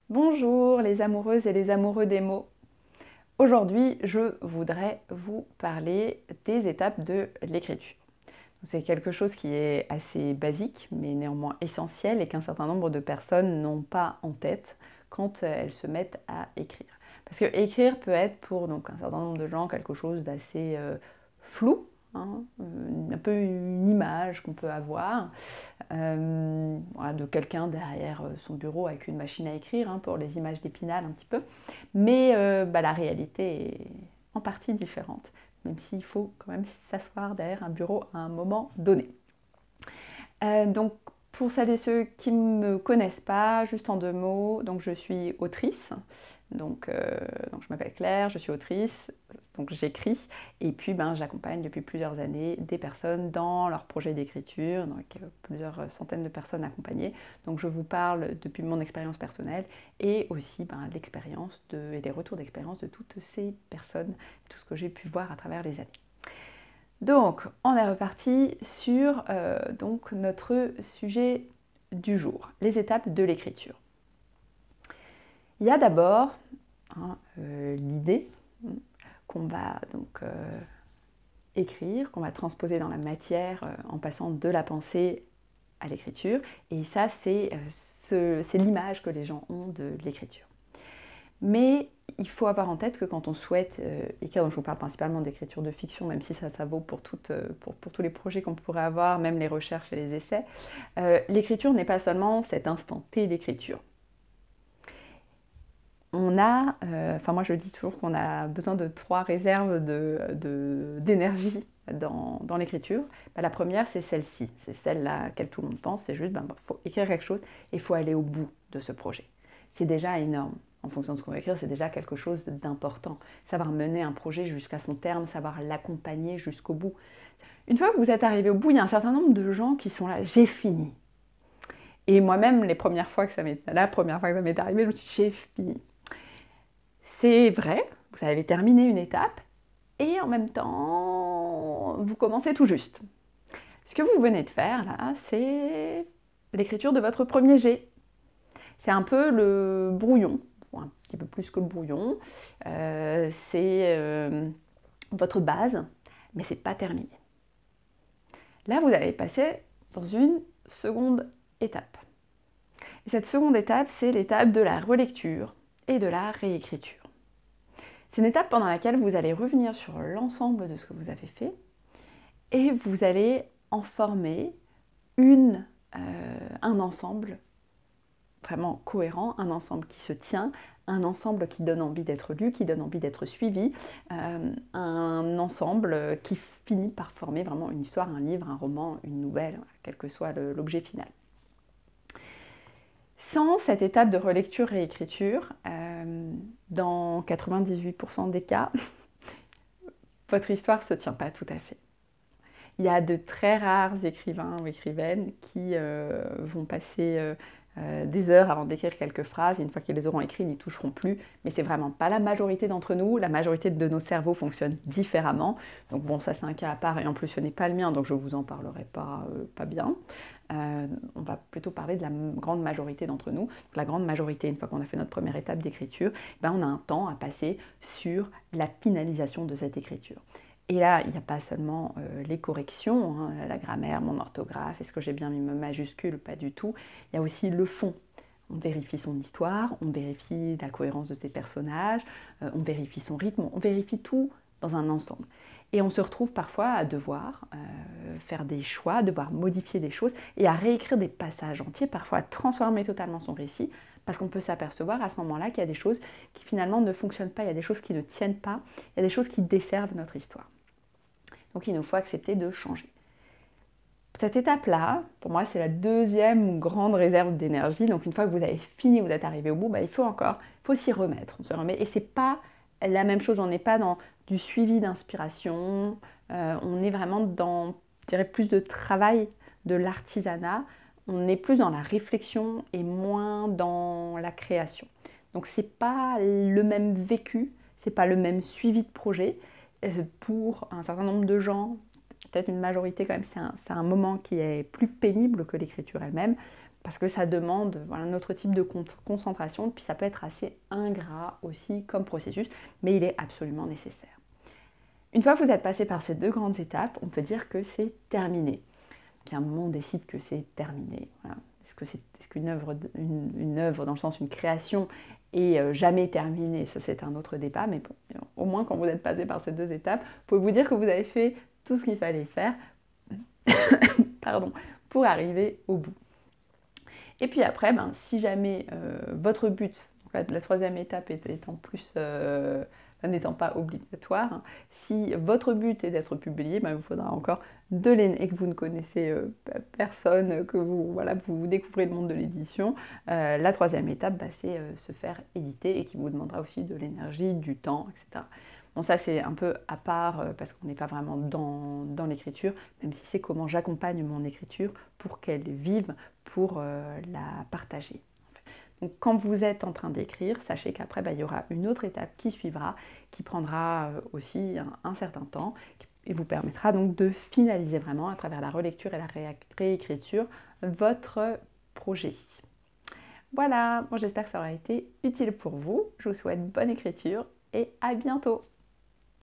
Bonjour les amoureuses et les amoureux des mots. Aujourd'hui, je voudrais vous parler des étapes de l'écriture. C'est quelque chose qui est assez basique, mais néanmoins essentiel et qu'un certain nombre de personnes n'ont pas en tête quand elles se mettent à écrire. Parce que écrire peut être pour un certain nombre de gens quelque chose d'assez flou, hein, un peu une image qu'on peut avoir. Voilà, de quelqu'un derrière son bureau avec une machine à écrire, hein, pour les images d'Épinal un petit peu. Mais la réalité est en partie différente, même s'il faut quand même s'asseoir derrière un bureau à un moment donné. Donc pour celles et ceux qui ne me connaissent pas, juste en deux mots, donc je suis autrice. Donc je m'appelle Claire, je suis autrice, donc j'écris et puis j'accompagne depuis plusieurs années des personnes dans leurs projets d'écriture, donc plusieurs centaines de personnes accompagnées. Donc je vous parle depuis mon expérience personnelle et aussi l'expérience et des retours d'expérience de toutes ces personnes, tout ce que j'ai pu voir à travers les années. Donc on est reparti sur notre sujet du jour, les étapes de l'écriture. Il y a d'abord l'idée qu'on va écrire, qu'on va transposer dans la matière en passant de la pensée à l'écriture. Et ça, c'est l'image que les gens ont de l'écriture. Mais il faut avoir en tête que quand on souhaite écrire, donc je vous parle principalement d'écriture de fiction, même si ça vaut pour tous les projets qu'on pourrait avoir, même les recherches et les essais, l'écriture n'est pas seulement cet instant T d'écriture. On a, moi je dis toujours qu'on a besoin de 3 réserves d'énergie dans l'écriture. La première, c'est celle-ci, c'est celle à laquelle tout le monde pense, c'est juste, faut écrire quelque chose et il faut aller au bout de ce projet. C'est déjà énorme. En fonction de ce qu'on va écrire, c'est déjà quelque chose d'important. Savoir mener un projet jusqu'à son terme, savoir l'accompagner jusqu'au bout. Une fois que vous êtes arrivé au bout, il y a un certain nombre de gens qui sont là, j'ai fini. Et moi-même, la première fois que ça m'est arrivé, je me suis dit, j'ai fini. C'est vrai, vous avez terminé une étape et en même temps, vous commencez tout juste. Ce que vous venez de faire là, c'est l'écriture de votre premier jet. C'est un peu le brouillon, un petit peu plus que le brouillon. C'est votre base, mais c'est pas terminé. Là, vous allez passer dans une seconde étape. Et cette seconde étape, c'est l'étape de la relecture et de la réécriture. C'est une étape pendant laquelle vous allez revenir sur l'ensemble de ce que vous avez fait et vous allez en former un ensemble vraiment cohérent, un ensemble qui se tient, un ensemble qui donne envie d'être lu, qui donne envie d'être suivi, un ensemble qui finit par former vraiment une histoire, un livre, un roman, une nouvelle, quel que soit l'objet final. Sans cette étape de relecture-réécriture, dans 98% des cas, votre histoire ne se tient pas tout à fait. Il y a de très rares écrivains ou écrivaines qui vont passer des heures avant d'écrire quelques phrases, et une fois qu'ils les auront écrites, ils n'y toucheront plus. Mais c'est vraiment pas la majorité d'entre nous. La majorité de nos cerveaux fonctionnent différemment. Donc bon, ça c'est un cas à part, et en plus ce n'est pas le mien, donc je vous en parlerai pas bien. On va plutôt parler de la grande majorité d'entre nous. La grande majorité, une fois qu'on a fait notre première étape d'écriture, on a un temps à passer sur la finalisation de cette écriture. Et là, il n'y a pas seulement les corrections, hein, la grammaire, mon orthographe, est-ce que j'ai bien mis ma majuscule? Pas du tout. Il y a aussi le fond. On vérifie son histoire, on vérifie la cohérence de ses personnages, on vérifie son rythme, on vérifie tout dans un ensemble. Et on se retrouve parfois à devoir faire des choix, à devoir modifier des choses et à réécrire des passages entiers, parfois à transformer totalement son récit, parce qu'on peut s'apercevoir à ce moment-là qu'il y a des choses qui finalement ne fonctionnent pas, il y a des choses qui ne tiennent pas, il y a des choses qui desservent notre histoire. Donc il nous faut accepter de changer. Cette étape-là, pour moi, c'est la deuxième grande réserve d'énergie. Donc une fois que vous avez fini, vous êtes arrivé au bout, il faut s'y remettre. On se remet. Et c'est pas la même chose, on n'est pas dans du suivi d'inspiration, on est vraiment dans, je dirais, plus de travail, de l'artisanat, on est plus dans la réflexion et moins dans la création. Donc c'est pas le même vécu, c'est pas le même suivi de projet. Pour un certain nombre de gens, peut-être une majorité quand même, c'est un moment qui est plus pénible que l'écriture elle-même, parce que ça demande voilà, un autre type de concentration, puis ça peut être assez ingrat aussi comme processus, mais il est absolument nécessaire. Une fois que vous êtes passé par ces 2 grandes étapes, on peut dire que c'est terminé. Puis à un moment, on décide que c'est terminé. Voilà. Est-ce qu'une œuvre, une œuvre, dans le sens une création, est jamais terminée? Ça, c'est un autre débat, mais bon, au moins quand vous êtes passé par ces 2 étapes, vous pouvez vous dire que vous avez fait tout ce qu'il fallait faire pardon, pour arriver au bout. Et puis après, si jamais votre but, la 3e étape n'étant pas obligatoire, hein, si votre but est d'être publié, il vous faudra encore de l'énergie, et que vous ne connaissez personne, que vous découvrez le monde de l'édition, la 3e étape, c'est se faire éditer et qui vous demandera aussi de l'énergie, du temps, etc. Bon, ça c'est un peu à part parce qu'on n'est pas vraiment dans l'écriture, même si c'est comment j'accompagne mon écriture pour qu'elle vive, pour la partager. Donc quand vous êtes en train d'écrire, sachez qu'après il y aura une autre étape qui suivra, qui prendra aussi un certain temps et vous permettra donc de finaliser vraiment à travers la relecture et la réécriture votre projet. Voilà, bon, j'espère que ça aura été utile pour vous. Je vous souhaite bonne écriture et à bientôt.